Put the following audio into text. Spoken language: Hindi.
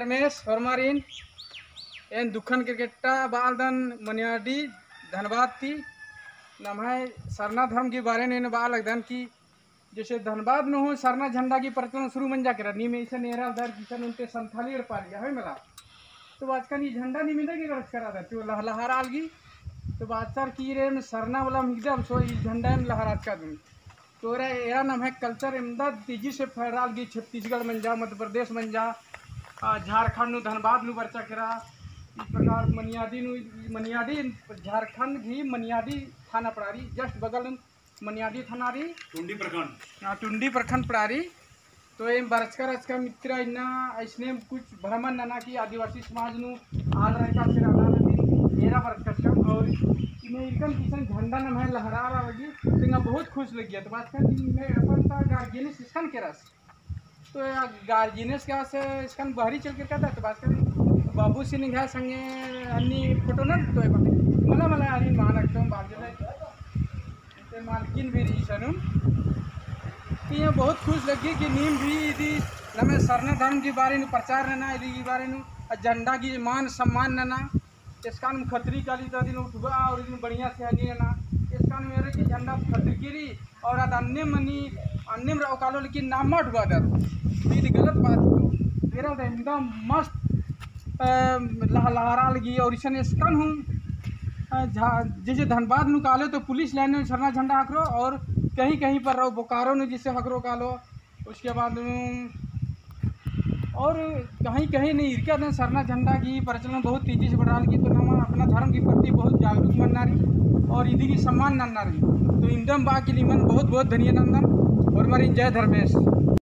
धर्मेश हरमारीन एन दुखन क्रिकेटा बालदन मनियाडी धनबाद थी नमः सरना धर्म के बारे में बाल लगदन की जैसे धनबाद में हो सरना झंडा की प्रचलन शुरू मन जा कर नी में इसे नेरा उधर किशन उनके संथाली और पा लिया है मिला तो आजकल ये झंडा नहीं मिलेगी गलत करा था तो लहरा आलगी तो बादशाह की रे में सरना वाला एकदम सो ये झंडा में लहरात का दूँ तो एरा नाम है कल्चर इमदाद तेजी से फहराल गई छत्तीसगढ़ में जा मध्य प्रदेश में जा झारखंड धनबाद में पर्चा करा इस प्रकार मनियाडी झारखंड भी मनियाडी थाना पड़ारी जस्ट बगल मनियाडी थाना रही टुंडी प्रखंड पड़ारी तो ये बरचकर मित्र इन्ना ऐसने कुछ भ्रमण नाना की आदिवासी समाज नु आल रहा फिर मेरा बरचकर और इनकन किसान झंडा न है लहरा लगी तो बहुत खुश लग गया तो अपन गार्जियनिस इसकन के रस तो गार्जियनिस का से इसकन बाहरी चल कर कहता तो बात बाबू सिंह घा संगे अन्नी फोटो न तो मला मला आणि मान रखता बाजूला मालकिन भी रही सनू तो ये बहुत खुश लगी कि नीम भी यदि हमें सरना धर्म के बारे में प्रचार रहना यदि के बारे में झंडा की मान सम्मान रहना इसका खतरी काली दिन उठवा और बढ़िया से हनी रहना इसका मेरे की झंडा खतरगिरी और अन्य मनी अन्य रौकालो लेकिन नाम उठवा दर ये गलत बात तो मेरा एकदम मस्त लहरा लगी और इसन इसका हूँ जैसे धनबाद में कालो तो पुलिस लाइन में सरना झंडा हकरो और कहीं कहीं पर रहो बोकारो ने जिससे हकरो कालो उसके बाद और कहीं कहीं नहीं इरका ने सरना झंडा की प्रचलन बहुत तेजी से बढ़ रहा की तो हम अपना धर्म के प्रति बहुत जागरूक बनना रही और यदि की सम्मान नन्ना रही तो इंदम बा के लिए मन बहुत बहुत धन्यवाद और हमारी जय धर्मेश।